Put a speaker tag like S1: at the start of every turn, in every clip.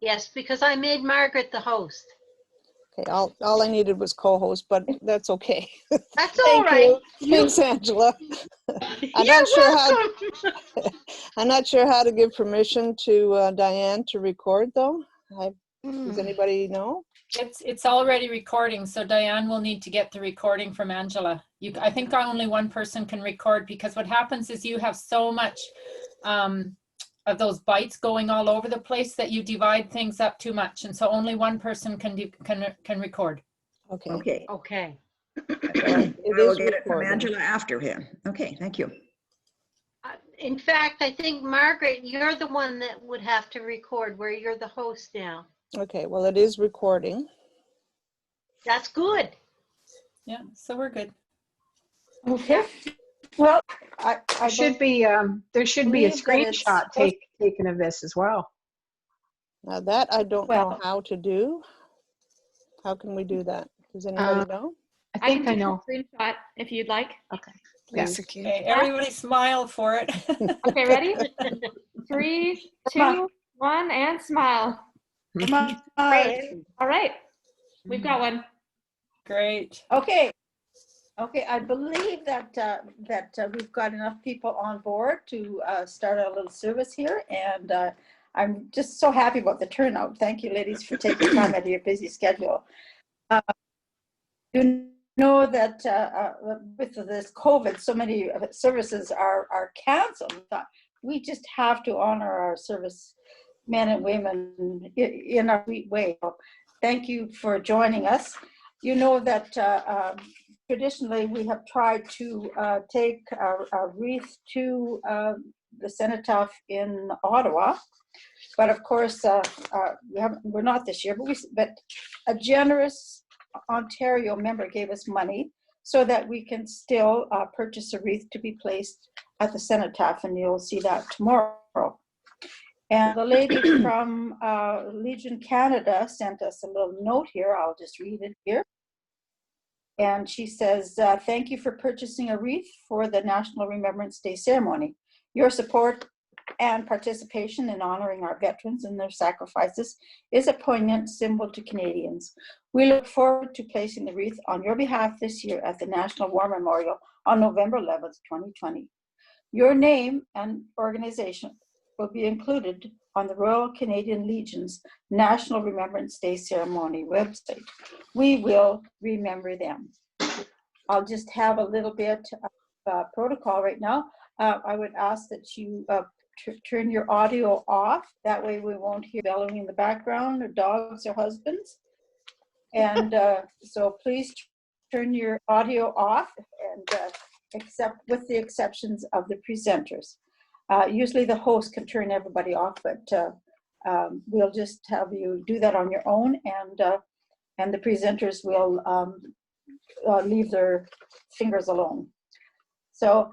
S1: Yes, because I made Margaret the host.
S2: Okay, all I needed was co-host, but that's okay.
S1: That's all
S2: Thank
S1: right.
S2: you. Thanks, Angela. I'm
S1: You're
S2: not sure
S1: welcome.
S2: I'm not sure how to give permission to Diane to record, though. Does anybody know?
S3: It's already recording, so Diane will need to get the recording from Angela. I think only one person can record, because what happens is you have so much of those bytes going all over the place that you divide things up too much, and so only one person can record.
S2: Okay.
S4: Okay.
S1: Okay.
S2: It
S4: I will
S2: is
S4: get it from
S2: recording.
S4: Angela after him. Okay, thank you.
S1: In fact, I think, Margaret, you're the one that would have to record, where you're the host now.
S2: Okay, well, it is recording.
S1: That's good.
S3: Yeah, so we're good.
S5: Okay. Well,
S6: There should be a screenshot taken of this as well.
S2: Now that I don't know how to do. How can we do that? Does anybody know?
S6: I think I know.
S5: Screenshot if you'd like.
S6: Okay.
S7: Yes, I can.
S3: Okay, everybody smile for it.
S5: Okay, ready? 3, 2, 1, and smile.
S1: Great.
S5: All right, we've got one.
S3: Great.
S8: Okay. Okay, I believe that we've got enough people on board to start our little service here, and I'm just so happy about the turnout. Thank you, ladies, for taking time out of your busy schedule. You know that with this COVID, so many services are canceled. We just have to honor our service men and women in a sweet way. Thank you for joining us. You know that traditionally we have tried to take a wreath to the cenotaph in Ottawa, but of course we're not this year. But a generous Ontario member gave us money so that we can still purchase a wreath to be placed at the cenotaph, and you'll see that tomorrow. And the lady from Legion Canada sent us a little note here. I'll just read it here. And she says, thank you for purchasing a wreath for the National Remembrance Day ceremony. Your support and participation in honoring our veterans and their sacrifices is a poignant symbol to Canadians. We look forward to placing the wreath on your behalf this year at the National War Memorial on November 11th, 2020. Your name and organization will be included on the Royal Canadian Legion's National Remembrance Day ceremony website. We will remember them. I'll just have a little bit of protocol right now. I would ask that you turn your audio off. That way we won't hear bellowing in the background, or dogs or husbands. And so please turn your audio off, and except with the exceptions of the presenters. Usually the host can turn everybody off, but we'll just have you do that on your own, and the presenters will leave their fingers alone. So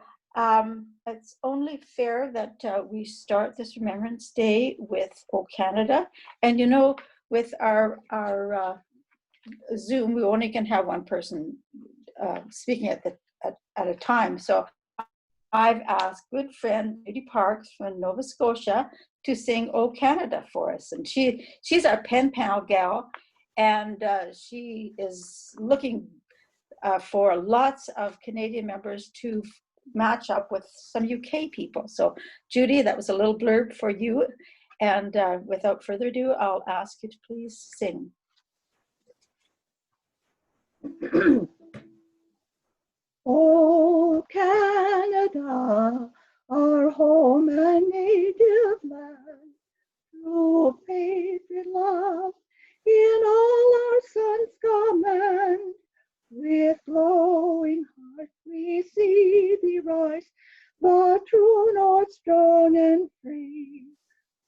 S8: it's only fair that we start this Remembrance Day with O Canada. And you know, with our Zoom, we only can have one person speaking at a time. So I've asked good friend Judy Parks from Nova Scotia to sing O Canada for us. And she's our pen pal gal, and she is looking for lots of Canadian members to match up with some UK people. So Judy, that was a little blurb for you. And without further ado, I'll ask you to please sing.
S9: O Canada, our home and native land, through patriot love in all our sons command. With glowing hearts we see thee rise, the true north strong and free.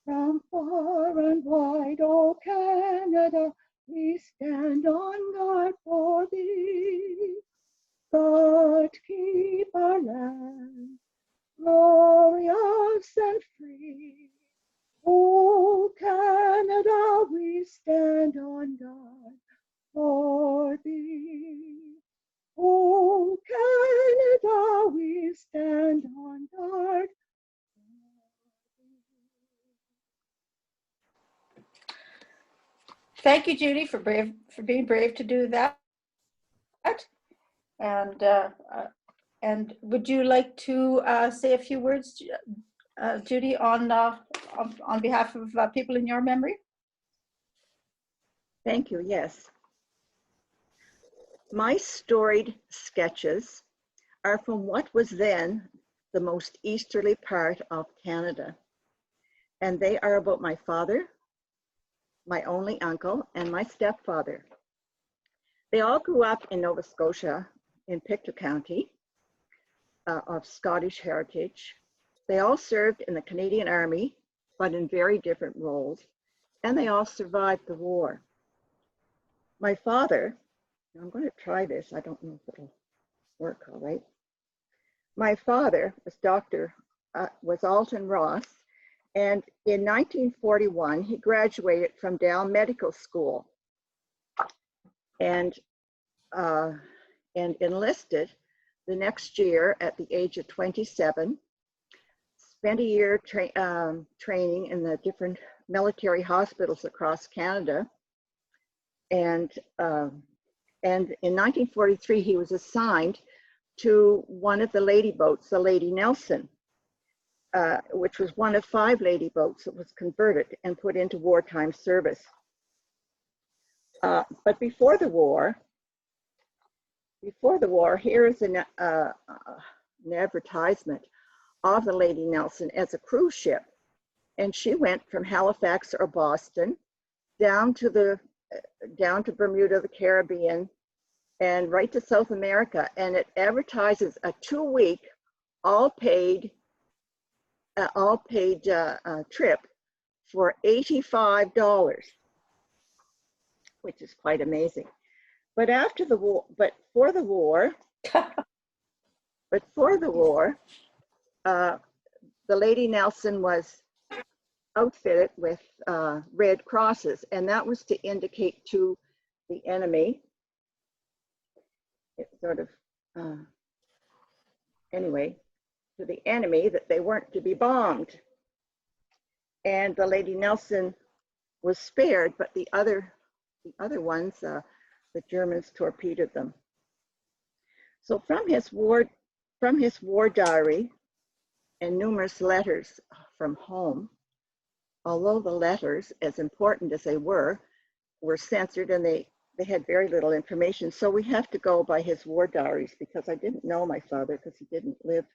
S9: From far and wide, O Canada, we stand on guard for thee. God keep our land glorious and free. O Canada, we stand on guard for thee. O Canada, we stand on guard.
S8: thank you, Judy, for being brave to do that. And would you like to say a few words, Judy, on behalf of people in your memory?
S4: Thank you, yes. My storied sketches are from what was then the most easterly part of Canada. And they are about my father, my only uncle, and my stepfather. They all grew up in Nova Scotia in Pictou County of Scottish heritage. They all served in the Canadian Army, but in very different roles, and they all survived the war. My father, I'm going to try this, I don't know if it'll work all right. My father was Alton Ross, and in 1941, he graduated from Dow Medical School and enlisted the next year at the age of 27, spent a year training in the different military hospitals across Canada. And in 1943, he was assigned to one of the lady boats, the Lady Nelson, which was one of 5 lady boats that was converted and put into wartime service. But before the war, here is an advertisement of the Lady Nelson as a cruise ship. And she went from Halifax or Boston down to Bermuda, the Caribbean, and right to South America. And it advertises a 2-week, all paid trip for $85, which is quite amazing. But after the war, for the war, the Lady Nelson was outfitted with red crosses, and that was to indicate to the enemy, to the enemy that they weren't to be bombed. And the Lady Nelson was spared, but the other ones, the Germans torpedoed them. So from his war diary and numerous letters from home, although the letters, as important as they were censored and they had very little information. So we have to go by his war diaries, because I didn't know my father because he didn't live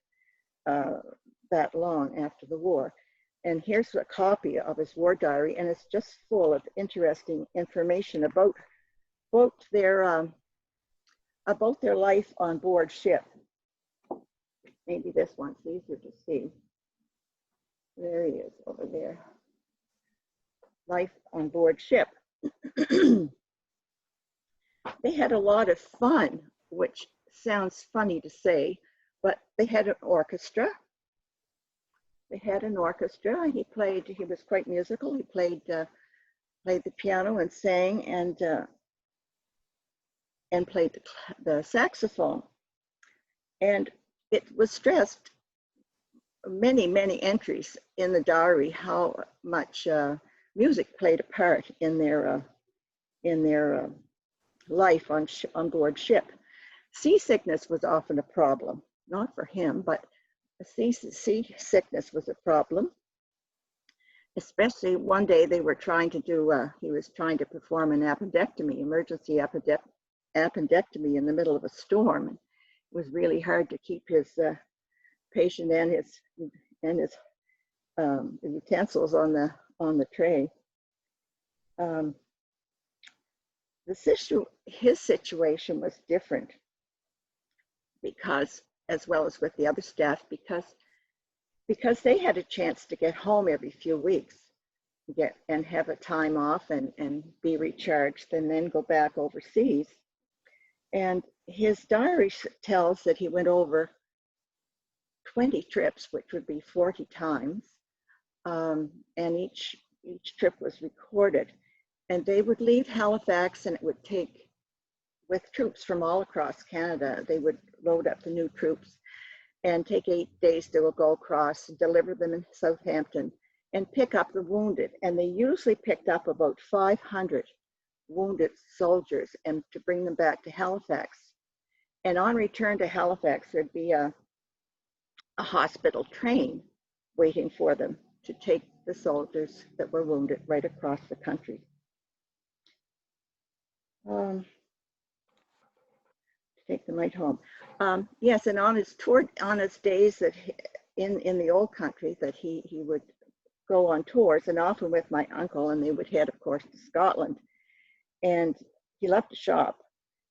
S4: that long after the war. And here's a copy of his war diary, and it's just full of interesting information about their life on board ship. Maybe this one's easier to see. There he is over there. Life on board ship. They had a lot of fun, which sounds funny to say, but they had an orchestra. He was quite musical. He played the piano and sang and played the saxophone. And it was stressed, many entries in the diary, how much music played a part in their life on board ship. Seasickness was often a problem, not for him, but seasickness was a problem. Especially one day they were trying to he was trying to perform an emergency appendectomy in the middle of a storm. It was really hard to keep his patient and his utensils on the tray. His situation was different, because, as well as with the other staff, because they had a chance to get home every few weeks, and have a time off and be recharged, and then go back overseas. And his diary tells that he went over 20 trips, which would be 40 times, and each trip was recorded. And they would leave Halifax, and it would take, with troops from all across Canada, they would load up the new troops and take 8 days to go across, deliver them in Southampton, and pick up the wounded. And they usually picked up about 500 wounded soldiers and to bring them back to Halifax. And on return to Halifax, there'd be a hospital train waiting for them to take the soldiers that were wounded right across the country. Take them right home. Yes, and on his tour, on his days that in the old country, that he would go on tours, and often with my uncle, and they would head, of course, to Scotland. And he loved to shop.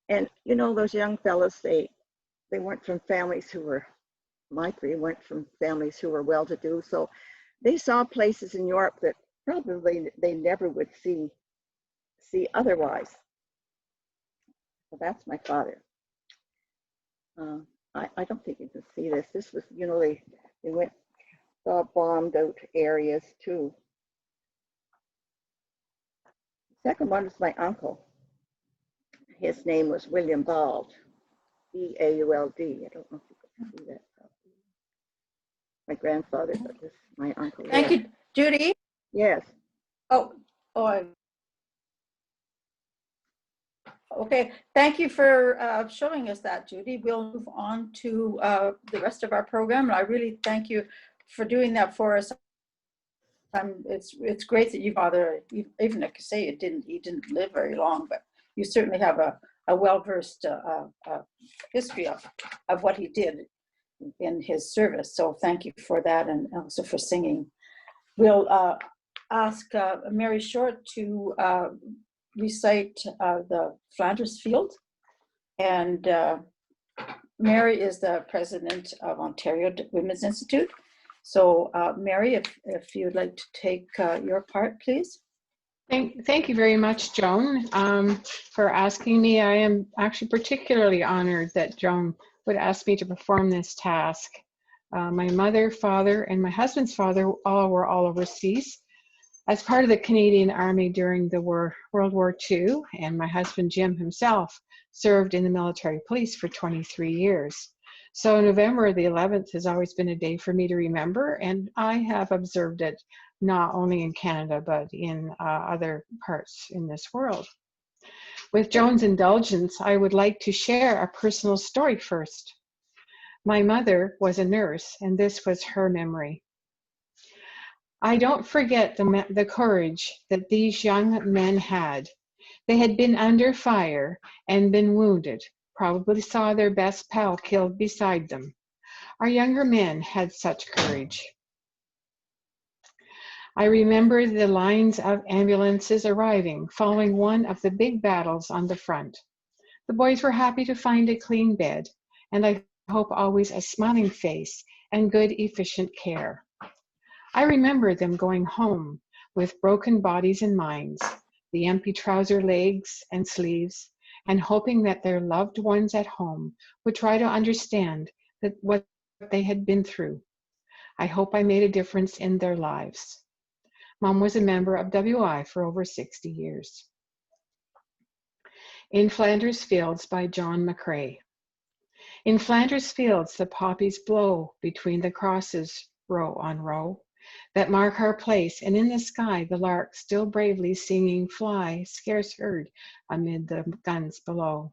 S4: And you know, those young fellas, they weren't from families who were, my three weren't from families who were well-to-do, so they saw places in Europe that probably they never would see otherwise. So that's my father. I don't think you can see this. This was, you know, they went, saw bombed out areas too. The second one was my uncle. His name was William Bald, B-A-U-L-D. I don't know if you can see that. My grandfather, but this is my uncle.
S8: Thank you, Judy.
S4: Yes.
S8: Okay, thank you for showing us that, Judy. We'll move on to the rest of our program. And I really thank you for doing that for us. It's great that you bother, even if I say you didn't live very long, but you certainly have a well-versed history of what he did in his service. So thank you for that, and also for singing. We'll ask Mary Short to recite the Flanders Field. And Mary is the president of Ontario Women's Institute. So Mary, if you'd like to take your part, please.
S6: Thank you very much, Joan, for asking me. I am actually particularly honored that Joan would ask me to perform this task. My mother, father, and my husband's father were all overseas as part of the Canadian Army during the World War II, and my husband Jim himself served in the military police for 23 years. So November the 11th has always been a day for me to remember, and I have observed it not only in Canada, but in other parts in this world. With Joan's indulgence, I would like to share a personal story first. My mother was a nurse, and this was her memory. I don't forget the courage that these young men had. They had been under fire and been wounded, probably saw their best pal killed beside them. Our younger men had such courage. I remember the lines of ambulances arriving following one of the big battles on the front. The boys were happy to find a clean bed, and I hope always a smiling face and good, efficient care. I remember them going home with broken bodies and minds, the empty trouser legs and sleeves, and hoping that their loved ones at home would try to understand what they had been through. I hope I made a difference in their lives. Mom was a member of WI for over 60 years. In Flanders Fields by John McCrae. In Flanders Fields, the poppies blow between the crosses, row on row, that mark our place, and in the sky the lark still bravely singing fly, scarce heard amid the guns below.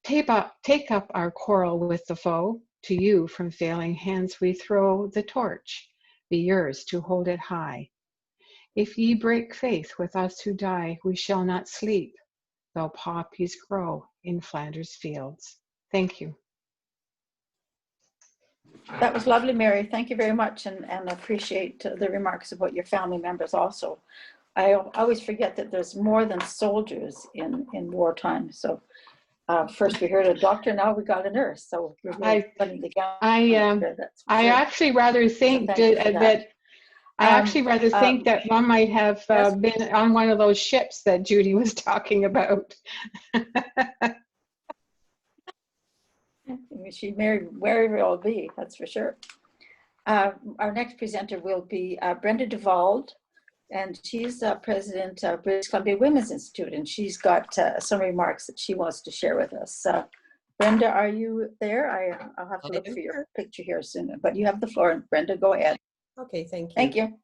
S6: Take up our quarrel with the foe, to you from failing hands we throw the torch, be yours to hold it high. If ye break faith with us who die, we shall not sleep, though poppies grow in Flanders Fields. Thank you.
S8: That was lovely, Mary. Thank you very much, and appreciate the remarks about your family members also. I always forget that there's more than soldiers in wartime. So first we heard a doctor, now we got a nurse. So we're really putting the gap.
S6: I actually rather think that one might have been on one of those ships that Judy was talking about.
S8: She very well be, that's for sure. Our next presenter will be Brenda Duvald, and she's president of British Columbia Women's Institute, and she's got some remarks that she wants to share with us. Brenda, are you there? I'll have to look for your picture here soon, but you have the floor. And Brenda, go ahead.
S7: Okay, thank you.
S8: Thank you.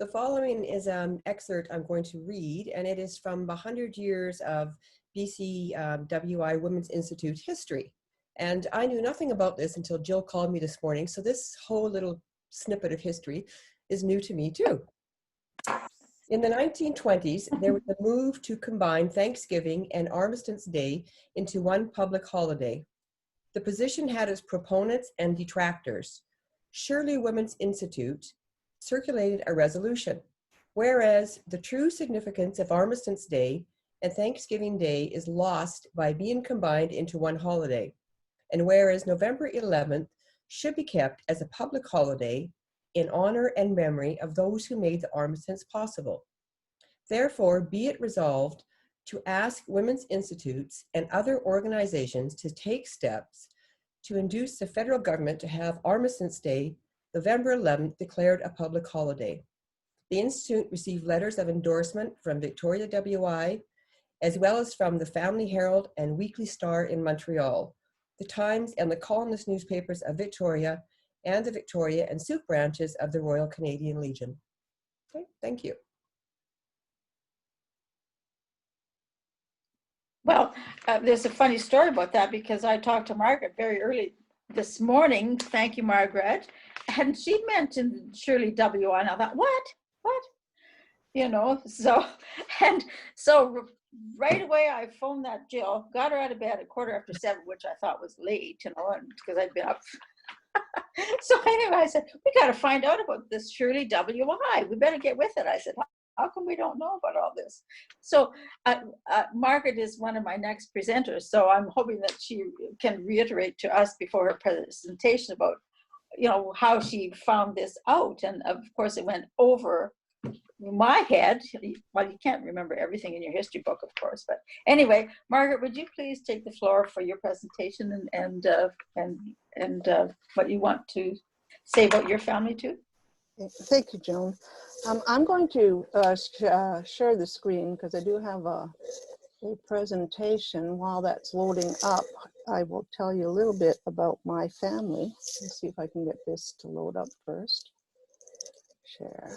S7: The following is an excerpt I'm going to read, and it is from 100 years of BC.WI Women's Institute history. And I knew nothing about this until Jill called me this morning, so this whole little snippet of history is new to me too. In the 1920s, there was a move to combine Thanksgiving and Armistice Day into one public holiday. The position had its proponents and detractors. Shirley Women's Institute circulated a resolution, whereas the true significance of Armistice Day and Thanksgiving Day is lost by being combined into one holiday, and whereas November 11th should be kept as a public holiday in honor and memory of those who made the armistice possible. Therefore, be it resolved to ask women's institutes and other organizations to take steps to induce the federal government to have Armistice Day, November 11th, declared a public holiday. The Institute received letters of endorsement from Victoria WI, as well as from the Family Herald and Weekly Star in Montreal, the Times and the columnist newspapers of Victoria, and the Victoria and Sault branches of the Royal Canadian Legion. Okay, thank you.
S8: Well, there's a funny story about that because I talked to Margaret very early this morning. Thank you, Margaret. And she mentioned Shirley W. And I thought, what? You know, so right away I phoned that Jill, got her out of bed at 7:15, which I thought was late, you know, because I'd been up. So anyway, I said, we got to find out about this Shirley W.I. We better get with it. I said, how come we don't know about all this? So Margaret is one of my next presenters. So I'm hoping that she can reiterate to us before her presentation about, you know, how she found this out. And of course, it went over my head. Well, you can't remember everything in your history book, of course. But anyway, Margaret, would you please take the floor for your presentation and what you want to say about your family too?
S2: Thank you, Joan. I'm going to share the screen because I do have a presentation. While that's loading up, I will tell you a little bit about my family. Let's see if I can get this to load up first. Share.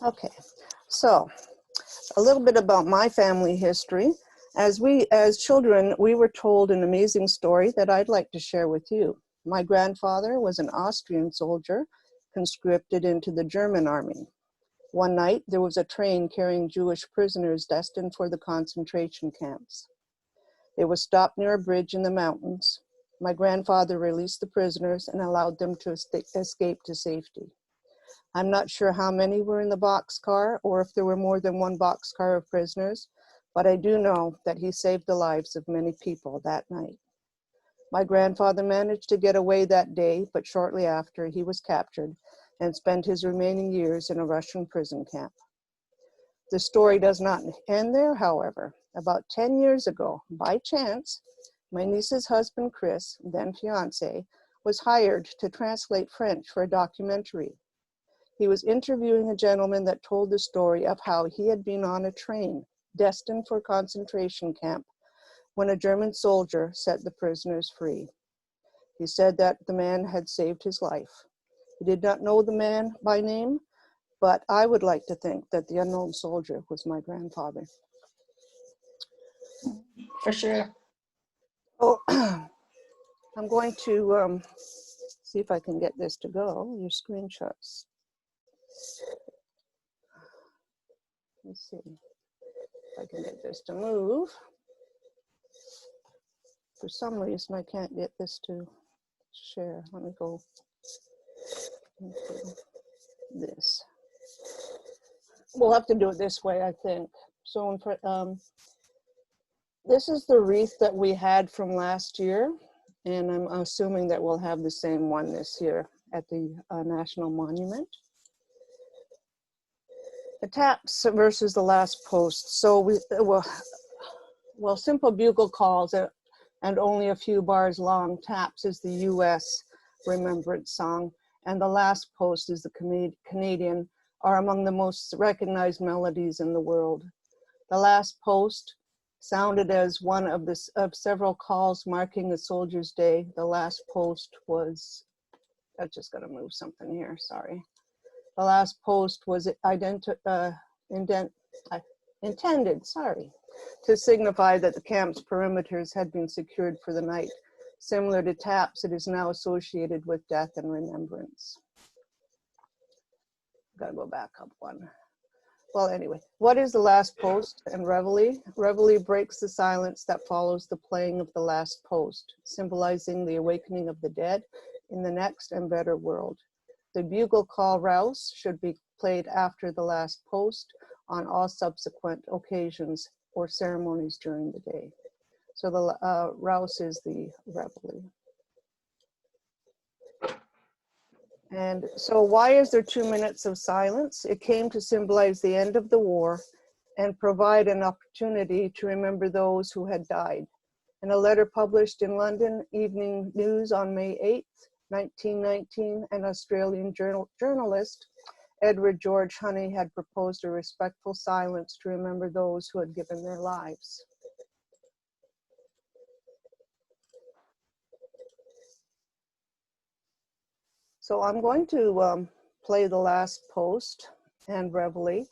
S2: Okay, so a little bit about my family history. As children, we were told an amazing story that I'd like to share with you. My grandfather was an Austrian soldier conscripted into the German army. One night, there was a train carrying Jewish prisoners destined for the concentration camps. It was stopped near a bridge in the mountains. My grandfather released the prisoners and allowed them to escape to safety. I'm not sure how many were in the boxcar or if there were more than one boxcar of prisoners, but I do know that he saved the lives of many people that night. My grandfather managed to get away that day, but shortly after he was captured and spent his remaining years in a Russian prison camp. The story does not end there, however. About 10 years ago, by chance, my niece's husband, Chris, then fiance, was hired to translate French for a documentary. He was interviewing a gentleman that told the story of how he had been on a train destined for a concentration camp when a German soldier set the prisoners free. He said that the man had saved his life. He did not know the man by name, but I would like to think that the unknown soldier was my grandfather.
S8: For sure.
S2: Oh, I'm going to see if I can get this to go, your screenshots. Let's see if I can get this to move. For some reason, I can't get this to share. Let me go into this. We'll have to do it this way, I think. So this is the wreath that we had from last year, and I'm assuming that we'll have the same one this year at the National Monument. The taps versus the last post. So well, simple bugle calls and only a few bars long. Taps is the U.S. Remembrance song, and the last post is the Canadian, are among the most recognized melodies in the world. The last post sounded as one of several calls marking the Soldiers' Day. The last post was I'm just going to move something here, sorry. The last post was intended, to signify that the camp's perimeters had been secured for the night. Similar to taps, it is now associated with death and remembrance. Gotta go back up one. Well, anyway, what is the last post and reveille? Reveille breaks the silence that follows the playing of the last post, symbolizing the awakening of the dead in the next and better world. The bugle call rouse should be played after the last post on all subsequent occasions or ceremonies during the day. So the rouse is the reveille. And so why is there 2 minutes of silence? It came to symbolize the end of the war and provide an opportunity to remember those who had died. In a letter published in London Evening News on May 8th, 1919, an Australian journalist, Edward George Honey, had proposed a respectful silence to remember those who had given their lives. So I'm going to play the last post and reveille.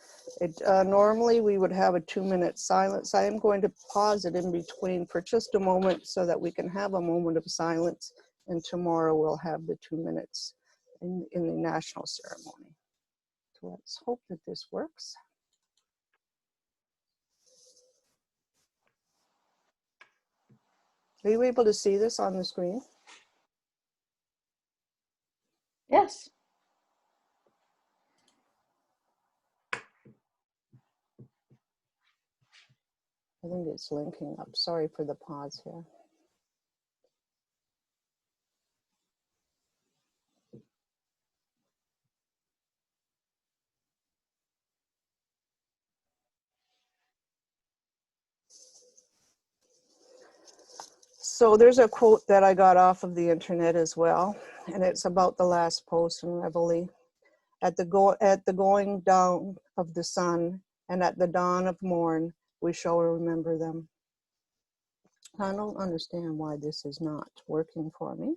S2: Normally we would have a 2 minute silence. I am going to pause it in between for just a moment so that we can have a moment of silence, and tomorrow we'll have the 2 minutes in the national ceremony. So let's hope that this works. Are you able to see this on the screen?
S8: Yes.
S2: I think it's linking up. Sorry for the pause here. So there's a quote that I got off of the internet as well, and it's about the last post and reveille. At the going down of the sun and at the dawn of morn, we shall remember them. I don't understand why this is not working for me.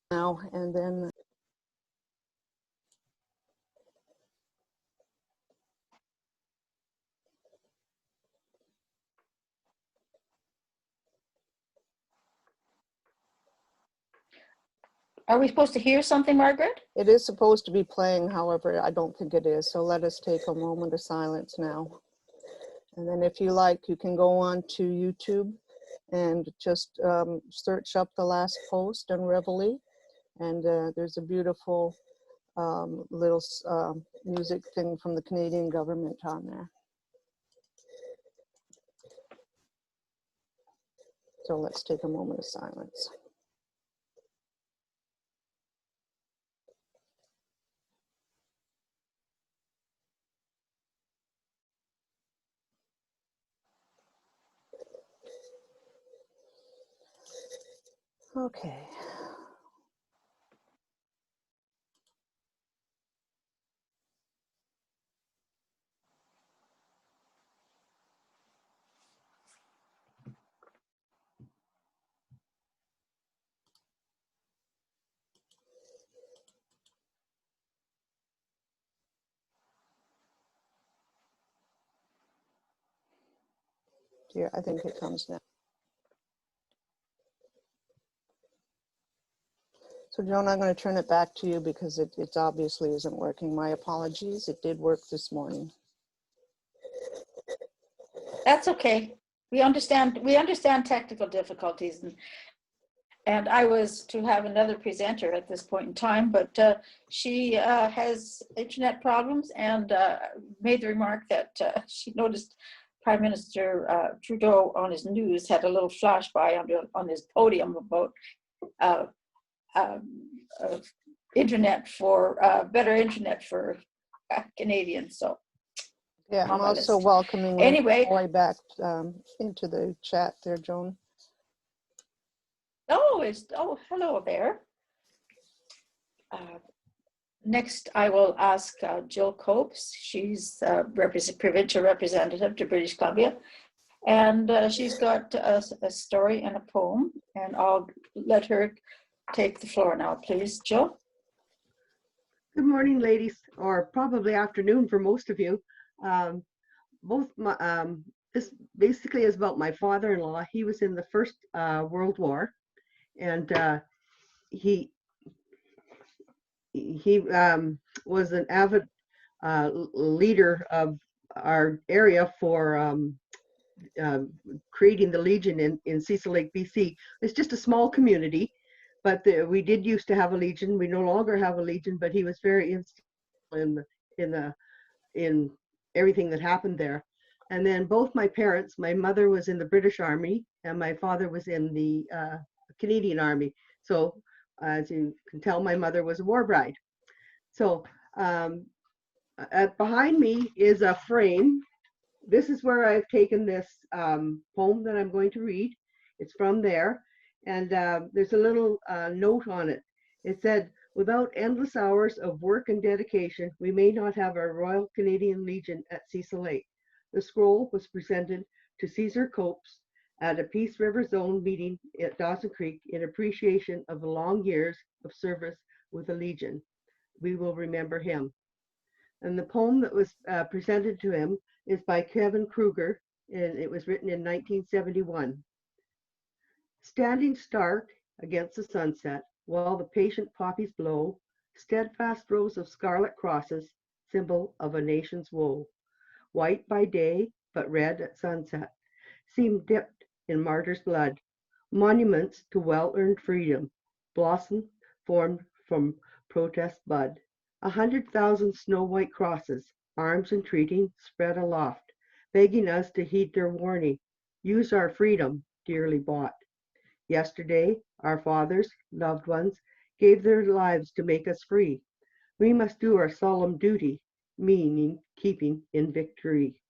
S2: Now and then.
S8: Are we supposed to hear something, Margaret?
S2: It is supposed to be playing, however, I don't think it is. So let us take a moment of silence now. And then if you like, you can go on to YouTube and just search up the last post and reveille. And there's a beautiful little music thing from the Canadian government on there. So let's take a moment of silence. Okay. Here, I think it comes now. So Joan, I'm going to turn it back to you because it obviously isn't working. My apologies. It did work this morning.
S8: That's okay. We understand technical difficulties, and I was to have another presenter at this point in time, but she has internet problems and made the remark that she noticed Prime Minister Trudeau on his news had a little flash by on his podium about internet for better internet for Canadians. So
S2: yeah, I'm also welcoming Roy back into the chat there, Joan.
S8: Oh, hello there. Next, I will ask Jill Copes. She's provincial representative to British Columbia, And she's got a story and a poem, and I'll let her take the floor now, please. Jill?
S9: Good morning, ladies, or probably afternoon for most of you. This basically is about my father-in-law. He was in the First World War, and he was an avid leader of our area for creating the Legion in Cecil Lake, BC. It's just a small community, but we did used to have a Legion. We no longer have a Legion, but he was very instrumental in everything that happened there. And then both my parents, my mother was in the British Army and my father was in the Canadian Army. So as you can tell, my mother was a war bride. So behind me is a frame. This is where I've taken this poem that I'm going to read. It's from there. And there's a little note on it. It said, "Without endless hours of work and dedication, we may not have our Royal Canadian Legion at Cecil Lake." The scroll was presented to Caesar Copes at a Peace River Zone meeting at Dawson Creek in appreciation of the long years of service with the Legion. We will remember him. And the poem that was presented to him is by Kevin Kruger, and it was written in 1971. Standing stark against the sunset, while the patient poppies blow, steadfast rows of scarlet crosses, symbol of a nation's woe, white by day, but red at sunset, seem dipped in martyrs' blood, monuments to well-earned freedom, blossom formed from protest bud. 100,000 snow-white crosses, arms entreating, spread aloft, begging us to heed their warning, use our freedom, dearly bought. Yesterday, our fathers, loved ones, gave their lives to make us free. We must do our solemn duty, meaning keeping in victory.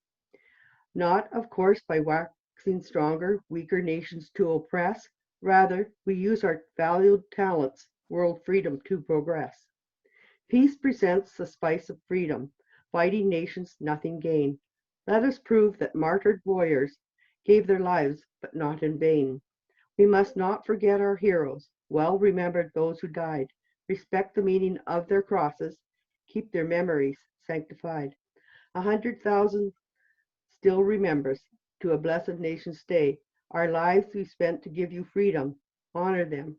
S9: Not, of course, by waxing stronger, weaker nations to oppress. Rather, we use our valued talents, world freedom to progress. Peace presents the spice of freedom. Fighting nations nothing gain. Let us prove that martyred warriors gave their lives, but not in vain. We must not forget our heroes, well remembered those who died. Respect the meaning of their crosses, keep their memories sanctified. 100,000 still remembers, to a blessed nation's day. Our lives we spent to give you freedom. Honor them.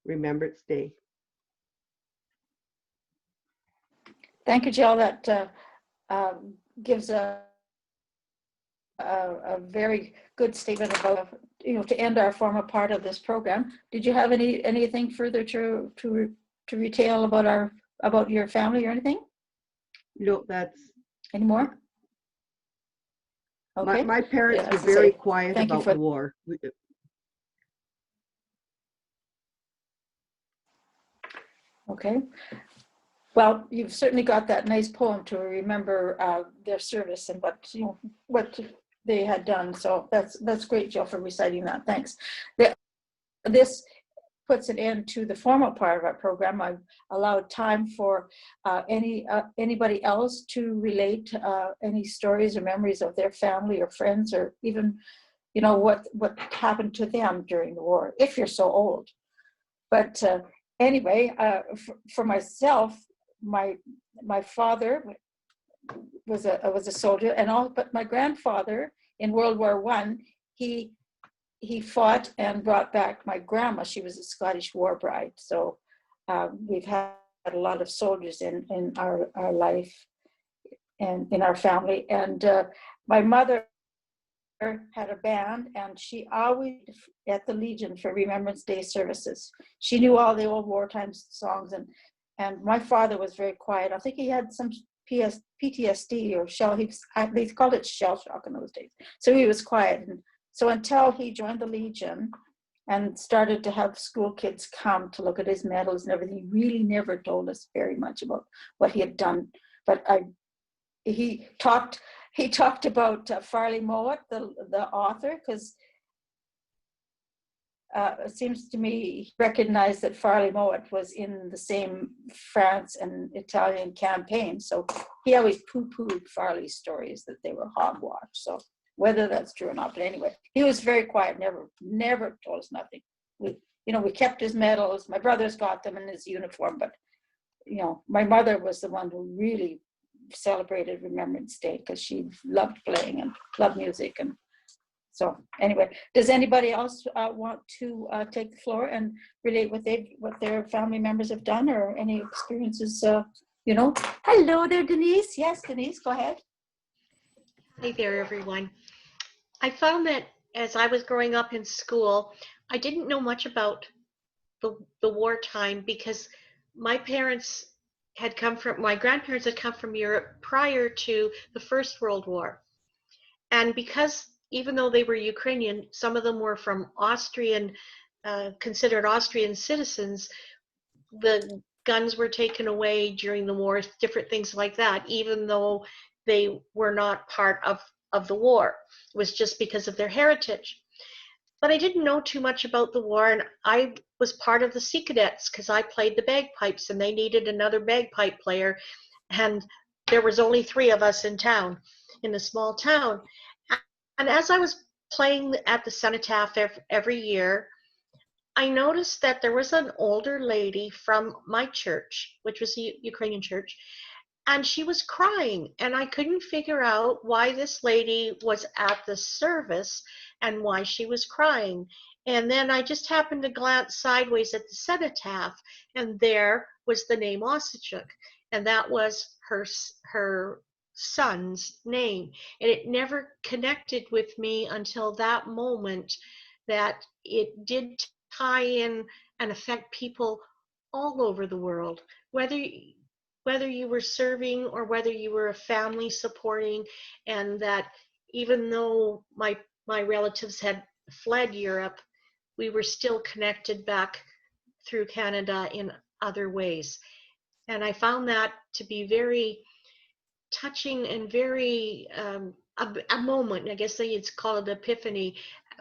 S9: Remembrance Day.
S8: Thank you, Jill. That gives a very good statement about, to end our formal part of this program. Did you have anything further to retail about your family or anything?
S9: No, that's
S8: any more? Okay.
S9: My parents
S8: Yeah,
S9: were very quiet about the war.
S8: Okay. Well, you've certainly got that nice poem to remember their service and what they had done. So that's great, Jill, for reciting that. Thanks. This puts an end to the formal part of our program. I've allowed time for anybody else to relate any stories or memories of their family or friends, or even, what happened to them during the war, if you're so old. But anyway, for myself, my father was a soldier, but my grandfather in World War I, he fought and brought back my grandma. She was a Scottish war bride. So we've had a lot of soldiers in our life and in our family. And my mother had a band, and she always at the Legion for Remembrance Day services. She knew all the old wartime songs, and my father was very quiet. I think he had some PTSD or they called it shell shock in those days. So he was quiet. And so until he joined the Legion and started to have school kids come to look at his medals and everything, he really never told us very much about what he had done. But he talked about Farley Mowat, the author, because it seems to me he recognized that Farley Mowat was in the same France and Italian campaign. So he always poo-pooed Farley's stories, that they were hogwash. So whether that's true or not. But anyway, he was very quiet, never told us nothing. We kept his medals. My brothers got them in his uniform, but my mother was the one who really celebrated Remembrance Day because she loved playing and loved music. And so anyway, does anybody else want to take the floor and relate what their family members have done, or any experiences? Hello there, Denise. Yes, Denise, go ahead.
S10: Hi there, everyone. I found that as I was growing up in school, I didn't know much about the wartime, because my grandparents had come from Europe prior to the First World War. And because even though they were Ukrainian, some of them were from considered Austrian citizens, the guns were taken away during the war, different things like that, even though they were not part of the war. It was just because of their heritage. But I didn't know too much about the war, and I was part of the Sea Cadets because I played the bagpipes, and they needed another bagpipe player, and there was only 3 of us in town, in a small town. And as I was playing at the cenotaph every year, I noticed that there was an older lady from my church, which was the Ukrainian church, and she was crying, and I couldn't figure out why this lady was at the service and why she was crying. And then I just happened to glance sideways at the cenotaph, and there was the name Osachuk, and that was her son's name. And it never connected with me until that moment, that it did tie in and affect people all over the world, whether you were serving or whether you were a family supporting. And that even though my relatives had fled Europe, we were still connected back through Canada in other ways. And I found that to be very touching and very a moment, I guess it's called epiphany,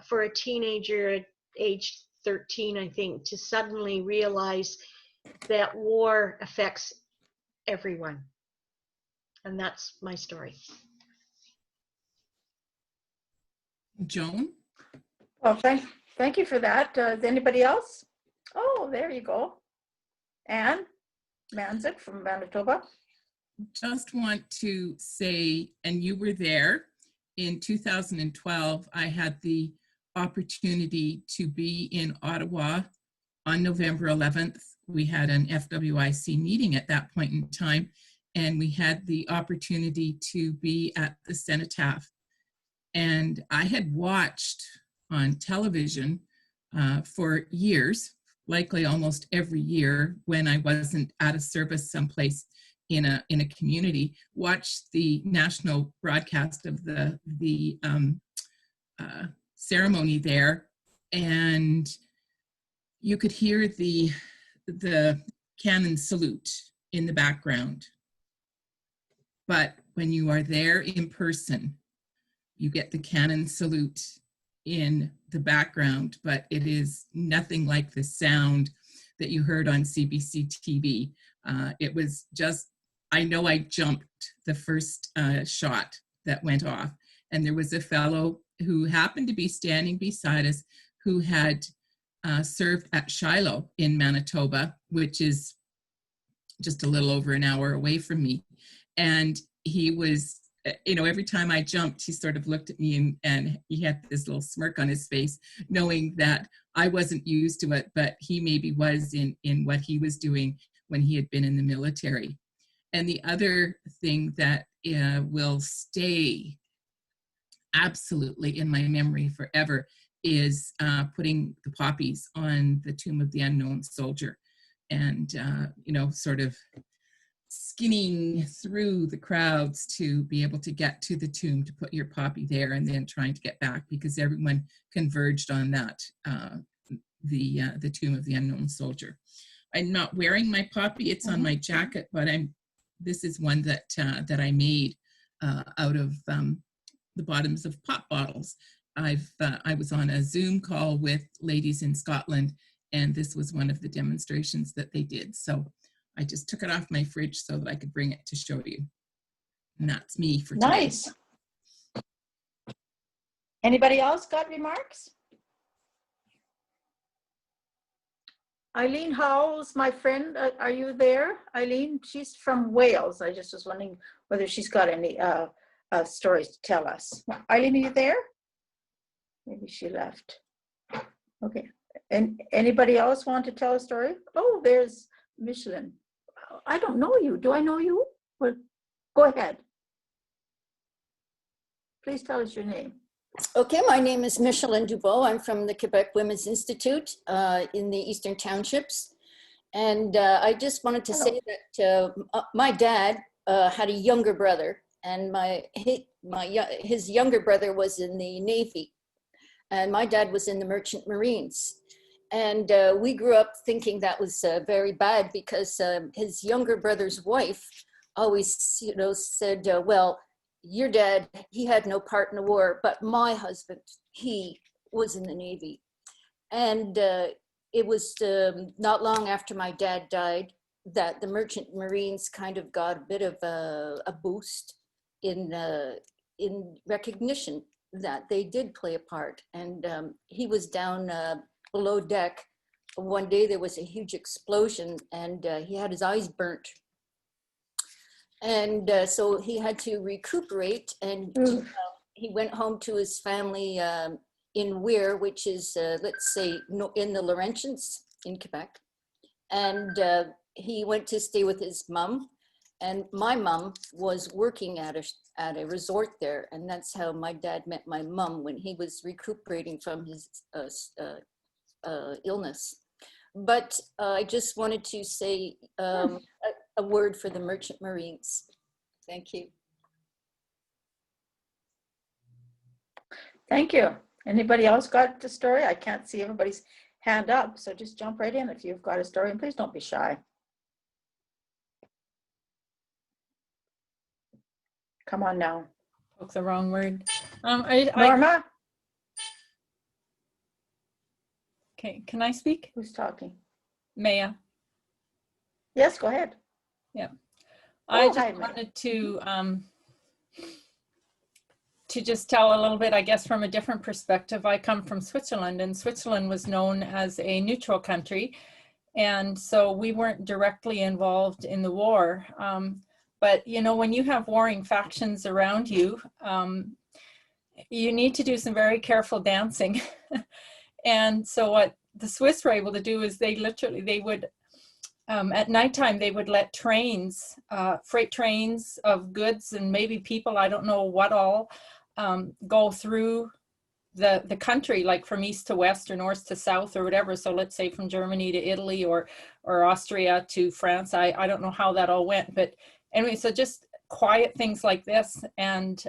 S10: for a teenager at age 13, I think, to suddenly realize that war affects everyone. And that's my story.
S11: Joan?
S8: Well, thank you for that. Is anybody else? Oh, there you go. Anne Manzik from Manitoba.
S11: Just want to say, and you were there in 2012, I had the opportunity to be in Ottawa on November 11th. We had an FWIC meeting at that point in time, and we had the opportunity to be at the cenotaph. And I had watched on television for years, likely almost every year when I wasn't at a service someplace in a community, watched the national broadcast of the ceremony there, and you could hear the cannon salute in the background. But when you are there in person, you get the cannon salute in the background, but it is nothing like the sound that you heard on CBC TV. It was just, I know I jumped the first shot that went off, and there was a fellow who happened to be standing beside us who had served at Shiloh in Manitoba, which is just a little over an hour away from me. And he was, every time I jumped, he sort of looked at me and he had this little smirk on his face, knowing that I wasn't used to it, but he maybe was in what he was doing when he had been in the military. And the other thing that will stay absolutely in my memory forever is putting the poppies on the tomb of the unknown soldier, and sort of skinning through the crowds to be able to get to the tomb to put your poppy there, and then trying to get back because everyone converged on that, the tomb of the unknown soldier. I'm not wearing my poppy, it's on my jacket, but this is one that I made out of the bottoms of pop bottles. I was on a Zoom call with ladies in Scotland, and this was one of the demonstrations that they did. So I just took it off my fridge so that I could bring it to show you. And that's me for today.
S8: Nice. Anybody else got remarks? Eileen Howells, my friend, are you there? Eileen, she's from Wales. I just was wondering whether she's got any stories to tell us. Eileen, are you there? Maybe she left. Okay. And anybody else want to tell a story? Oh, there's Michelin. I don't know you. Do I know you? Well, go ahead. Please tell us your name.
S12: Okay, my name is Michelin Dubois. I'm from the Quebec Women's Institute in the Eastern Townships. And I just wanted to say that my dad had a younger brother, and his younger brother was in the Navy, and my dad was in the Merchant Marines. And we grew up thinking that was very bad because his younger brother's wife always, you know, said, well, your dad, he had no part in the war, but my husband, he was in the Navy. And it was not long after my dad died that the Merchant Marines kind of got a bit of a boost in recognition that they did play a part. And he was down below deck. One day there was a huge explosion and he had his eyes burnt. And so he had to recuperate, and he went home to his family in Weir, which is, let's say, in the Laurentians in Quebec. And he went to stay with his mom. And my mom was working at a resort there. And that's how my dad met my mom when he was recuperating from his illness. But I just wanted to say a word for the Merchant Marines. Thank you.
S8: Thank you. Anybody else got the story? I can't see everybody's hand up, so just jump right in if you've got a story, and please don't be shy. Come on now.
S3: Spoke the wrong word.
S8: Norma?
S3: Okay, can I speak?
S8: Who's talking?
S3: Maya.
S8: Yes, go ahead.
S3: Yeah. I
S8: hi,
S3: just wanted to just tell a little bit, I guess, from a different perspective. I come from Switzerland, and Switzerland was known as a neutral country. And so we weren't directly involved in the war. But, you know, when you have warring factions around you, you need to do some very careful dancing. And so what the Swiss were able to do is they would, at nighttime, they would let trains, freight trains of goods and maybe people, I don't know what all, go through the country, like from east to west or north to south or whatever. So let's say from Germany to Italy or Austria to France. I don't know how that all went, but anyway, so just quiet things like this. And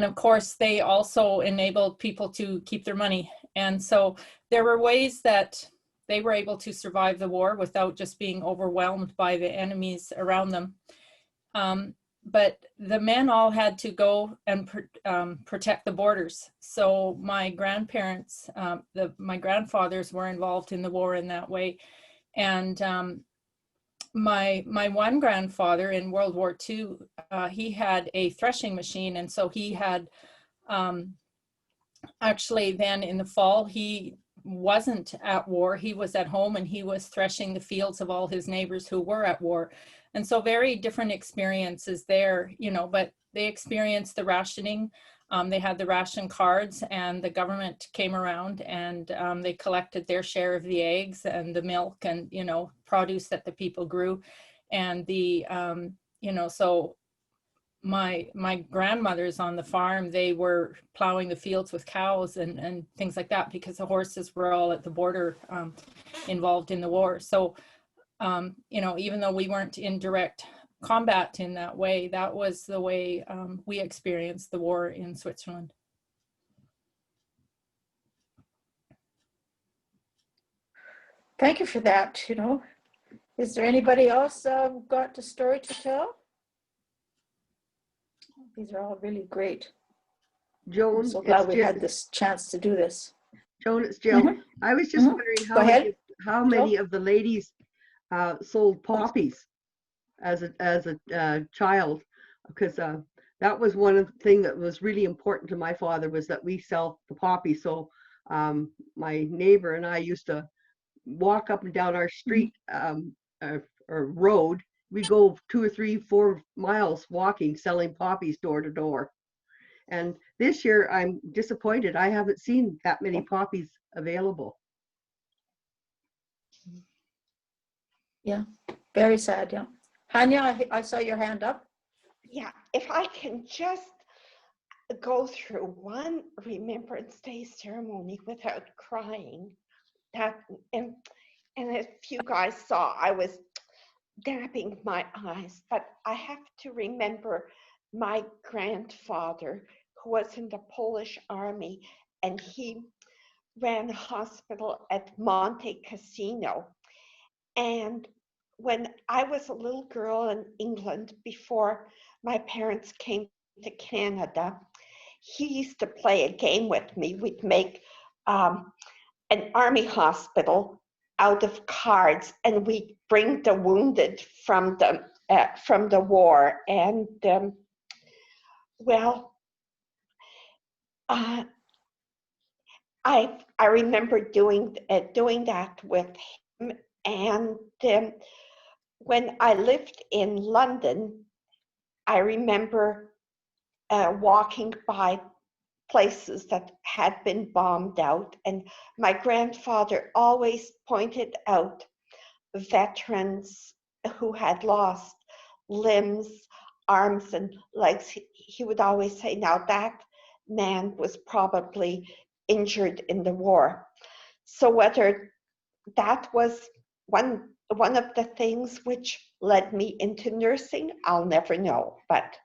S3: of course, they also enabled people to keep their money. And so there were ways that they were able to survive the war without just being overwhelmed by the enemies around them. But the men all had to go and protect the borders. So my grandparents, my grandfathers were involved in the war in that way. And my one grandfather in World War II, he had a threshing machine. And so he had, actually then in the fall, he wasn't at war. He was at home and he was threshing the fields of all his neighbors who were at war. And so very different experiences there, you know, but they experienced the rationing. They had the ration cards, and the government came around and they collected their share of the eggs and the milk and, you know, produce that the people grew. And the, you know, so my grandmothers on the farm, they were plowing the fields with cows and things like that, because the horses were all at the border involved in the war. So, you know, even though we weren't in direct combat in that way, that was the way we experienced the war in Switzerland.
S8: Thank you for that. You know, is there anybody else got a story to tell? These are all really great.
S9: Joan,
S8: I'm so glad we had this chance to do this.
S9: Joan, it's Jill. I was just wondering how many of the ladies sold poppies as a child, because that was one of the things that was really important to my father, was that we sell the poppy. So my neighbor and I used to walk up and down our street or road. We go 2 or 3, 4 miles walking, selling poppies door to door. And this year I'm disappointed. I haven't seen that many poppies available.
S8: Yeah, very sad, yeah. Hanya, I saw your hand up.
S13: Yeah, if I can just go through one Remembrance Day ceremony without crying, that and if you guys saw, I was dabbing my eyes, but I have to remember my grandfather, who was in the Polish army, and he ran a hospital at Monte Cassino. And when I was a little girl in England, before my parents came to Canada, he used to play a game with me. We'd make an army hospital out of cards, and we'd bring the wounded from the war. And I remember doing that with him. And when I lived in London, I remember walking by places that had been bombed out, and my grandfather always pointed out veterans who had lost limbs, arms, and legs. He would always say, now that man was probably injured in the war. So whether that was one of the things which led me into nursing, I'll never know. But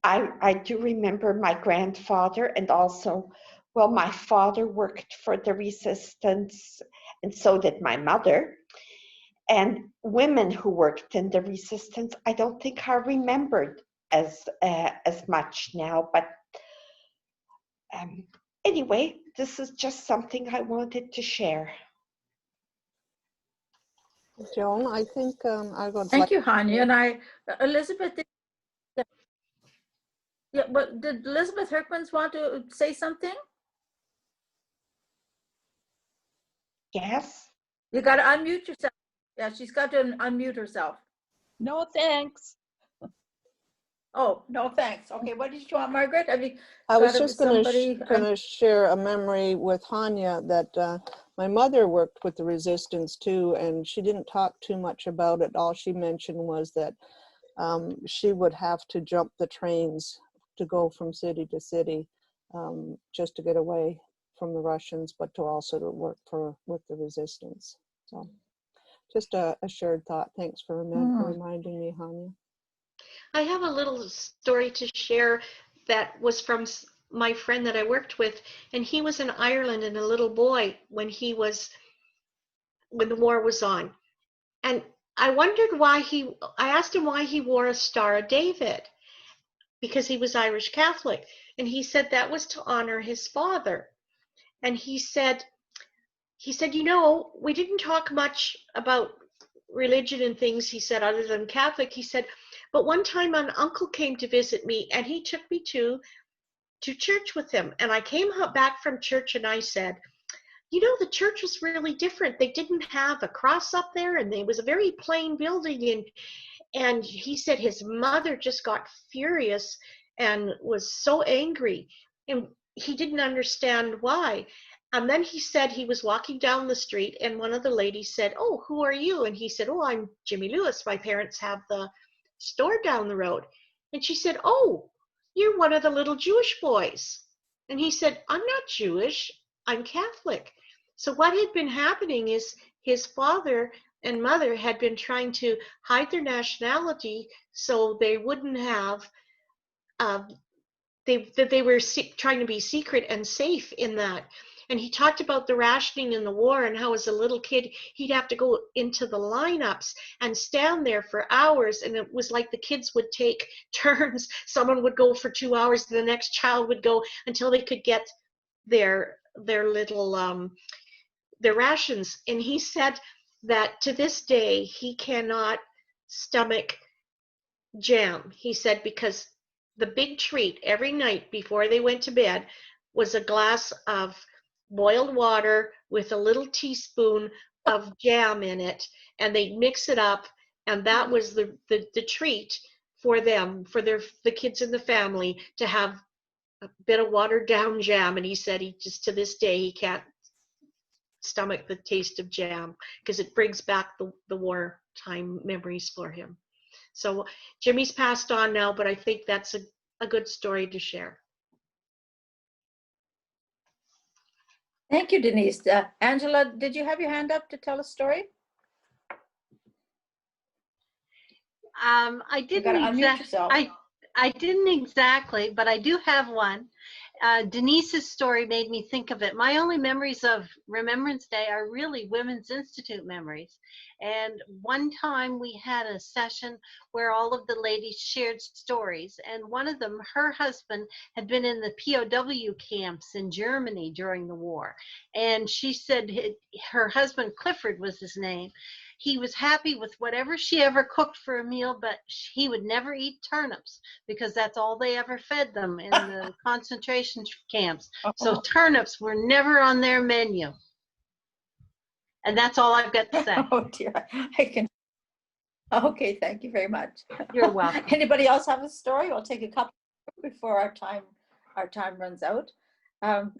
S13: I do remember my grandfather, and also, well, my father worked for the resistance, and so did my mother. And women who worked in the resistance, I don't think are remembered as much now. But anyway, this is just something I wanted to share.
S2: Joan, I think I would
S8: Thank
S2: like
S8: you, Hanya. And Elizabeth, yeah, but did Elizabeth Herkmans want to say something?
S13: Yes.
S8: You got to unmute yourself. Yeah, she's got to unmute herself.
S14: No, thanks.
S8: Oh, no, thanks. Okay, what did you want, Margaret?
S2: I was just going to share a memory with Hanya that my mother worked with the resistance too, and she didn't talk too much about it. All she mentioned was that she would have to jump the trains to go from city to city just to get away from the Russians, but to also to work with the resistance. So just a shared thought. Thanks for reminding me, Hanya.
S10: I have a little story to share that was from my friend that I worked with, and he was in Ireland and a little boy when the war was on. And I wondered I asked him why he wore a Star of David, because he was Irish Catholic. And he said that was to honor his father. And he said, you know, we didn't talk much about religion and things, he said, other than Catholic. He said, but one time an uncle came to visit me, and he took me to church with him. And I came back from church, and I said, you know, the church was really different. They didn't have a cross up there, and it was a very plain building. And he said his mother just got furious and was so angry, and he didn't understand why. And then he said he was walking down the street, and one of the ladies said, oh, who are you? And he said, oh, I'm Jimmy Lewis. My parents have the store down the road. And she said, oh, you're one of the little Jewish boys. And he said, I'm not Jewish, I'm Catholic. So what had been happening is his father and mother had been trying to hide their nationality so they wouldn't have, they were trying to be secret and safe in that. And he talked about the rationing in the war and how as a little kid, he'd have to go into the lineups and stand there for hours. And it was like the kids would take turns. Someone would go for 2 hours, the next child would go until they could get their little, their rations. And he said that to this day, he cannot stomach jam. He said because the big treat every night before they went to bed was a glass of boiled water with a little teaspoon of jam in it, and they'd mix it up, and that was the treat for them, for the kids in the family, to have a bit of watered down jam. And he said he just, to this day, he can't stomach the taste of jam because it brings back the wartime memories for him. So Jimmy's passed on now, but I think that's a good story to share.
S8: Thank you, Denise. Angela, did you have your hand up to tell a story?
S1: I
S8: You gotta unmute yourself.
S1: I didn't exactly, but I do have one. Denise's story made me think of it. My only memories of Remembrance Day are really Women's Institute memories. And one time we had a session where all of the ladies shared stories. And one of them, her husband had been in the POW camps in Germany during the war. And she said her husband, Clifford was his name, he was happy with whatever she ever cooked for a meal, but he would never eat turnips because that's all they ever fed them in the concentration camps. So turnips were never on their menu. And that's all I've got to say.
S8: Oh dear, I can. Okay, thank you very much.
S1: You're welcome.
S8: Anybody else have a story? I'll take a couple before our time runs out.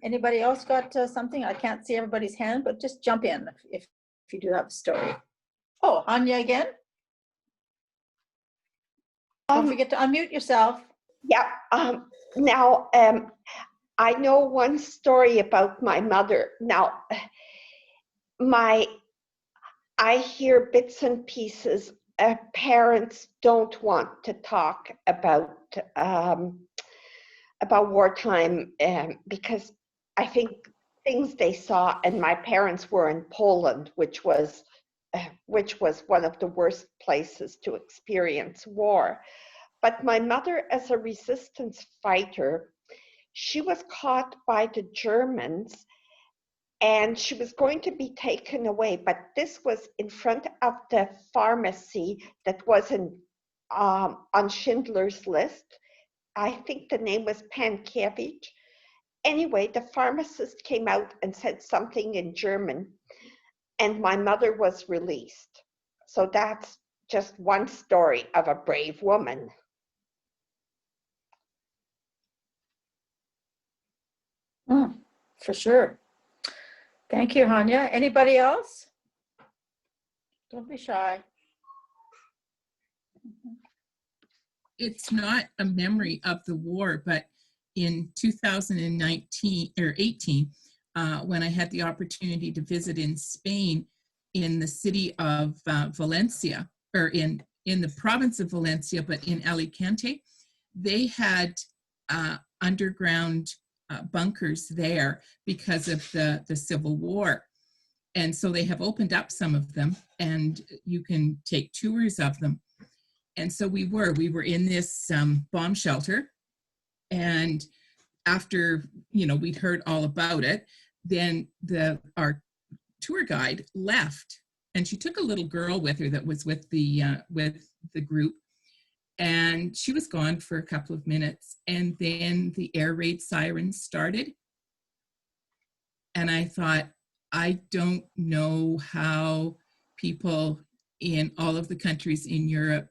S8: Anybody else got something? I can't see everybody's hand, but just jump in if you do have a story. Oh, Anya again. Don't forget to unmute yourself.
S13: Yeah. Now, I know one story about my mother. Now, I hear bits and pieces. Parents don't want to talk about wartime because I think things they saw, and my parents were in Poland, which was one of the worst places to experience war. But my mother, as a resistance fighter, she was caught by the Germans and she was going to be taken away. But this was in front of the pharmacy that was on Schindler's List. I think the name was Pankiewicz. Anyway, the pharmacist came out and said something in German, and my mother was released. So that's just one story of a brave woman.
S8: For sure. Thank you, Hanya. Anybody else? Don't be shy.
S11: It's not a memory of the war, but in 2019 or 18, when I had the opportunity to visit in Spain, in the city of Valencia, or in the province of Valencia, but in Alicante, they had underground bunkers there because of the Civil War. And so they have opened up some of them, and you can take tours of them. And so we were in this bomb shelter, and after we'd heard all about it, then our tour guide left, and she took a little girl with her that was with the group, and she was gone for a couple of minutes, and then the air raid sirens started, and I thought, I don't know how people in all of the countries in Europe,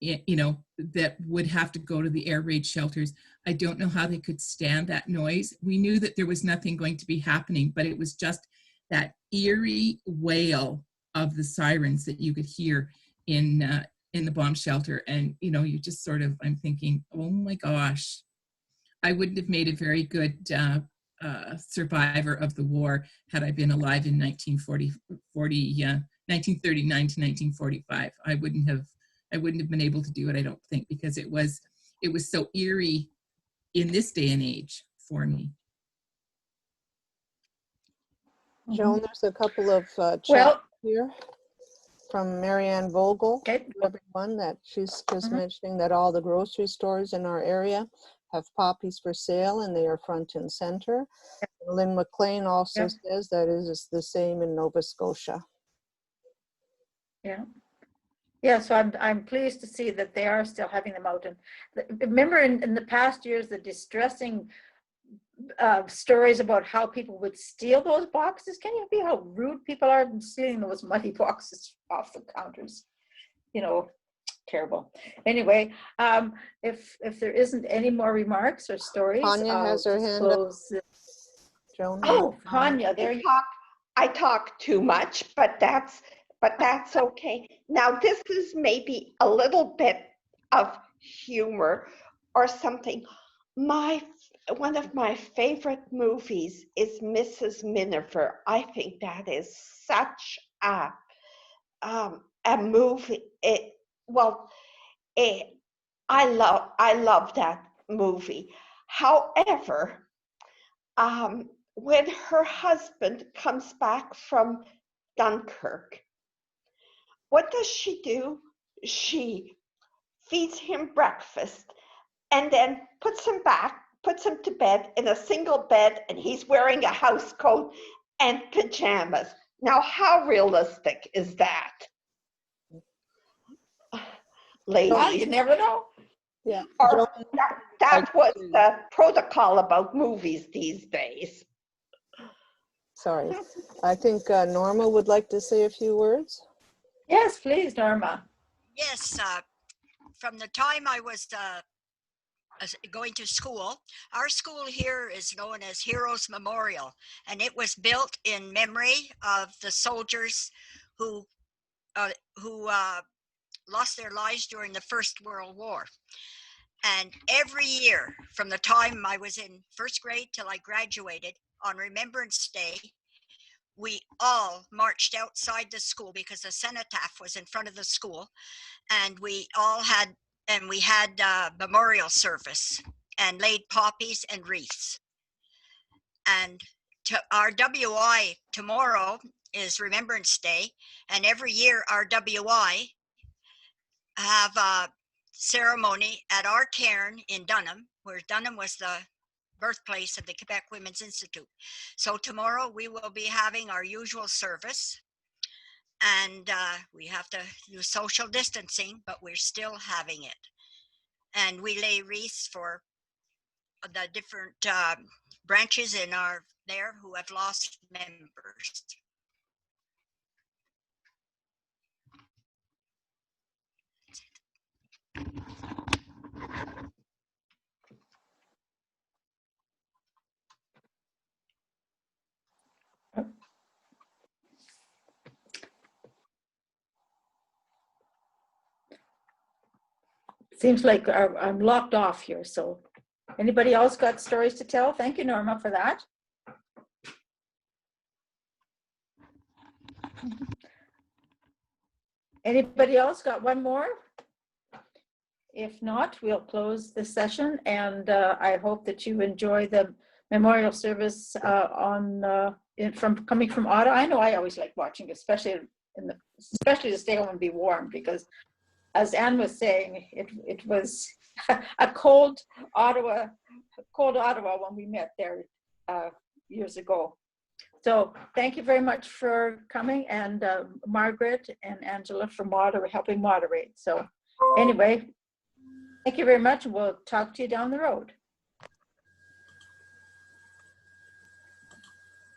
S11: that would have to go to the air raid shelters, I don't know how they could stand that noise. We knew that there was nothing going to be happening, but it was just that eerie wail of the sirens that you could hear in the bomb shelter. And, you just sort of, I'm thinking, oh my gosh, I wouldn't have made a very good survivor of the war had I been alive in 1939 to 1945. I wouldn't have been able to do it, I don't think, because it was so eerie in this day and age for me.
S2: Joan, there's a couple of chats here from Marianne Vogel, everyone, that she's just mentioning that all the grocery stores in our area have poppies for sale, and they are front and center. Lynn McLean also says that it is the same in Nova Scotia.
S8: Yeah. Yeah, so I'm pleased to see that they are still having them out. And remember in the past years, the distressing stories about how people would steal those boxes. Can you see how rude people are in stealing those muddy boxes off the counters? You know, terrible. Anyway, if there isn't any more remarks or stories,
S2: Tanya
S8: I'll
S2: has her
S8: just
S2: hand up.
S8: close this.
S2: Joan.
S8: Oh, Tanya, there you
S13: I talk too much, but that's okay. Now this is maybe a little bit of humor or something. One of my favorite movies is Mrs. Miniver. I think that is such a movie. I love that movie. However, when her husband comes back from Dunkirk, what does she do? She feeds him breakfast and then puts him to bed in a single bed, and he's wearing a house coat and pajamas. Now, how realistic is that? Ladies.
S8: Well, you never know.
S2: Yeah.
S13: Or that was the protocol about movies these days.
S2: Sorry. I think Norma would like to say a few words.
S8: Yes, please, Norma.
S15: Yes, from the time I was going to school, our school here is known as Heroes Memorial, and it was built in memory of the soldiers who lost their lives during the First World War. And every year, from the time I was in first grade till I graduated, on Remembrance Day, we all marched outside the school because the cenotaph was in front of the school, and we had memorial service and laid poppies and wreaths. And our WI tomorrow is Remembrance Day, and every year our WI have a ceremony at our cairn in Dunham, where Dunham was the birthplace of the Quebec Women's Institute. So tomorrow we will be having our usual service, and we have to do social distancing, but we're still having it. And we lay wreaths for the different branches in there who have lost members.
S8: Seems like I'm locked off here. So anybody else got stories to tell? Thank you, Norma, for that. Anybody else got one more? If not, we'll close this session, and I hope that you enjoy the memorial service coming from Ottawa. I know I always like watching, especially to stay home and be warm, because as Anne was saying, it was a cold Ottawa when we met there years ago. So thank you very much for coming, and Margaret and Angela for helping moderate. So anyway, thank you very much. We'll talk to you down the road.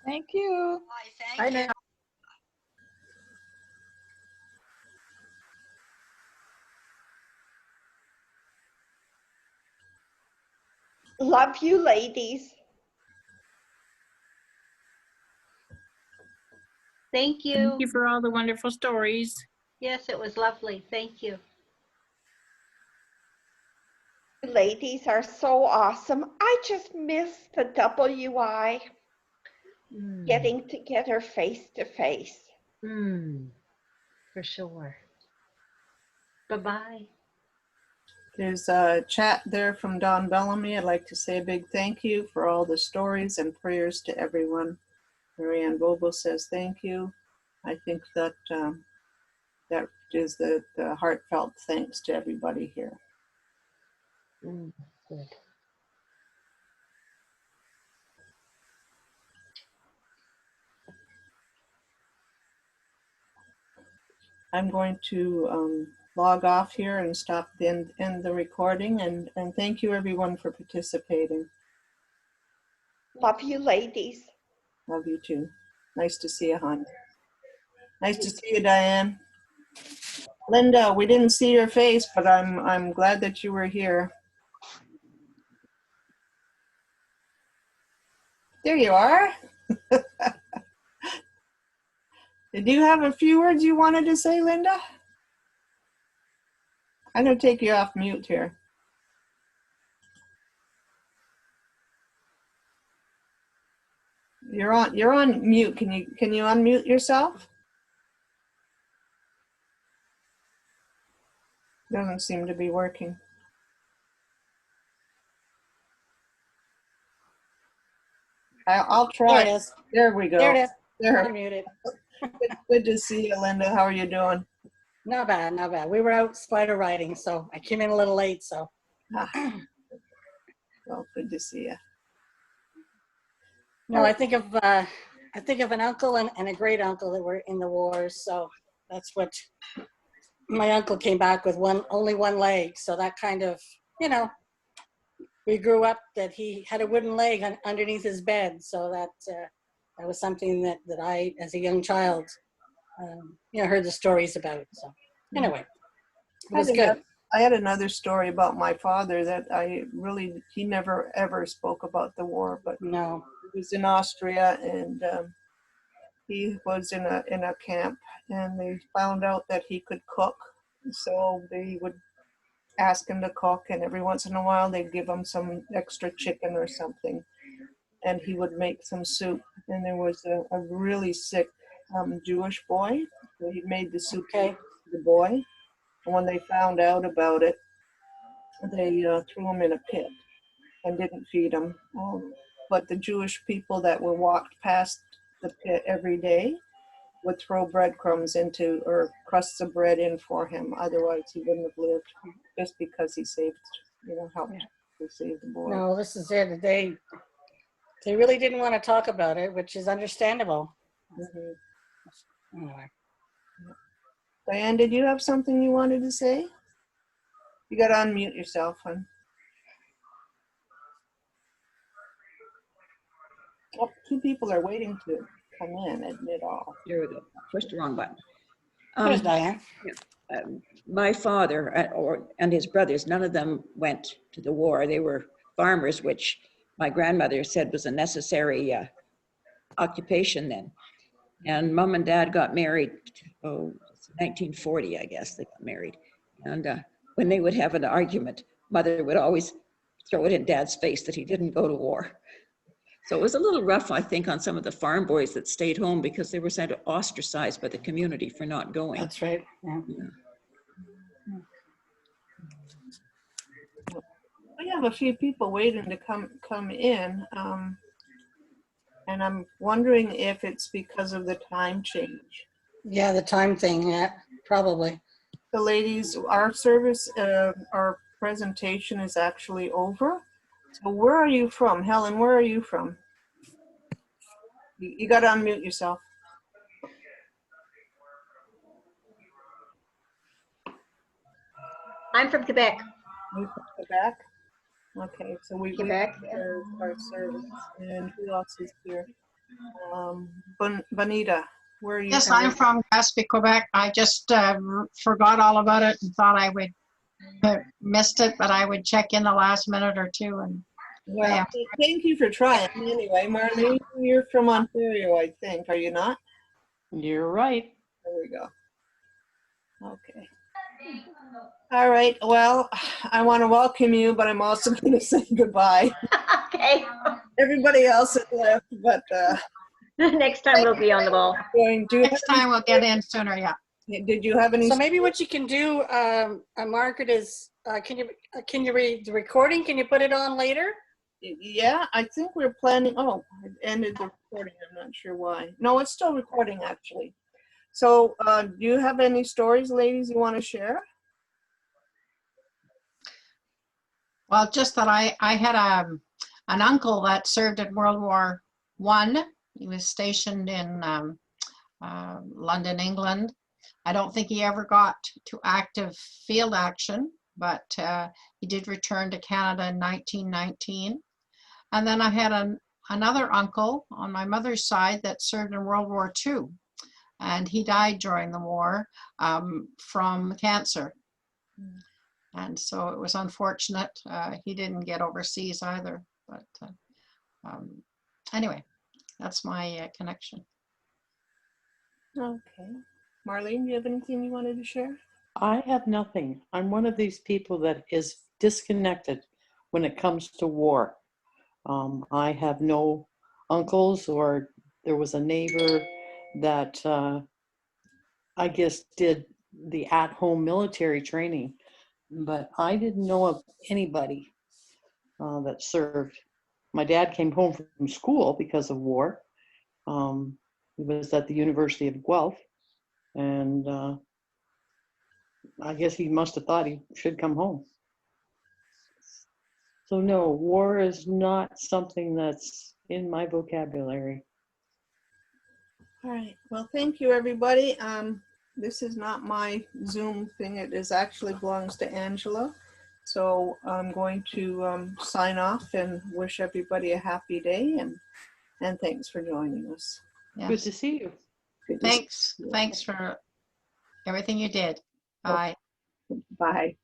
S14: Thank you.
S15: Bye,
S8: Bye
S15: thank you.
S8: now.
S13: Love you, ladies.
S1: Thank you.
S14: Thank you for all the wonderful stories.
S1: Yes, it was lovely. Thank you.
S13: Ladies are so awesome. I just miss the WI getting together face to face.
S1: For sure. Bye-bye.
S2: There's a chat there from Don Bellamy. I'd like to say a big thank you for all the stories and prayers to everyone. Marianne Bobo says thank you. I think that that is the heartfelt thanks to everybody here.
S1: Good.
S2: I'm going to log off here and stop end the recording, and thank you everyone for participating.
S13: Love you, ladies.
S2: Love you too. Nice to see you, hon. Nice to see you, Diane. Linda, we didn't see your face, but I'm glad that you were here. There you are. Did you have a few words you wanted to say, Linda? I'm going to take you off mute here. You're on mute. Can you unmute yourself? Doesn't seem to be working. I'll try.
S16: There it is.
S2: There we go.
S16: There it is.
S2: There.
S16: Unmuted.
S2: Good to see you, Linda. How are you doing?
S16: Not bad, not bad. We were out spider riding, so I came in a little late. So.
S2: Well, good to see you.
S16: No, I think of an uncle and a great uncle that were in the wars. So that's what my uncle came back with only one leg. So that kind of, you know, we grew up that he had a wooden leg underneath his bed. So that was something that I, as a young child, you know, heard the stories about. So anyway, it was good.
S2: I had another story about my father that he never ever spoke about the war, but
S16: no,
S2: he was in Austria, and he was in a camp, and they found out that he could cook, so they would ask him to cook, and every once in a while they'd give him some extra chicken or something, and he would make some soup. And there was a really sick Jewish boy, so he made the soup for the boy. And when they found out about it, they threw him in a pit and didn't feed him. But the Jewish people that were walked past the pit every day would throw breadcrumbs into, or crusts of bread in for him. Otherwise, he wouldn't have lived, just because he saved, you know, helped to save the boy.
S16: No, this is it. They really didn't want to talk about it, which is understandable.
S2: Mm-hmm.
S16: Anyway.
S2: Diane, did you have something you wanted to say? You got to unmute yourself, hon. Oh, two people are waiting to come in, admit all.
S17: There we go. Pushed the wrong button.
S16: There's Diane.
S17: My father and his brothers, none of them went to the war. They were farmers, which my grandmother said was a necessary occupation then. And Mom and Dad got married, 1940, I guess they got married. And when they would have an argument, Mother would always throw it in Dad's face that he didn't go to war. So it was a little rough, I think, on some of the farm boys that stayed home, because they were sort of ostracized by the community for not going.
S16: That's right. Yeah.
S2: We have a few people waiting to come in, and I'm wondering if it's because of the time change.
S16: Yeah, the time thing. Yeah, probably.
S2: The ladies, our service, our presentation is actually over. So where are you from? Helen, where are you from? You got to unmute yourself.
S18: I'm from Quebec.
S2: You're from Quebec? Okay, so we
S18: Quebec.
S2: Our service. And who else is here? Bonita, where are you?
S19: Yes, I'm from Gaspé, Quebec. I just forgot all about it and thought I would missed it, but I would check in the last minute or two. And
S2: well,
S19: yeah.
S2: Thank you for trying. Anyway, Marlene, you're from Ontario, I think. Are you not?
S20: You're right.
S2: There we go. Okay. All right. Well, I want to welcome you, but I'm also going to say goodbye.
S18: Okay.
S2: Everybody else has left, but
S18: next time we'll be on the ball.
S19: Next time we'll get in sooner. Yeah.
S2: Did you have any?
S16: So maybe what you can do, Margaret, is can you read the recording? Can you put it on later?
S2: Yeah, I think we're planning. Oh, it ended the recording. I'm not sure why. No, it's still recording actually. So, do you have any stories, ladies, you want to share?
S19: Well, just that I had an uncle that served in World War I. He was stationed in London, England, I don't think he ever got to active field action, but he did return to Canada in 1919. And then I had another uncle on my mother's side that served in World War II, and he died during the war from cancer. And so it was unfortunate. He didn't get overseas either. But anyway, that's my connection.
S2: Okay. Marlene, do you have anything you wanted to share?
S20: I have nothing. I'm one of these people that is disconnected when it comes to war. I have no uncles, or there was a neighbor that I guess did the at-home military training, but I didn't know of anybody that served. My dad came home from school because of war. He was at the University of Guelph, and I guess he must have thought he should come home. So no, war is not something that's in my vocabulary.
S2: All right. Well, thank you, everybody. This is not my Zoom thing. It is actually belongs to Angela. So I'm going to sign off and wish everybody a happy day, and thanks for joining us.
S19: Yes.
S20: Good to see you.
S2: Good to see
S19: Thanks. Thanks for everything you did. Bye.
S2: Bye.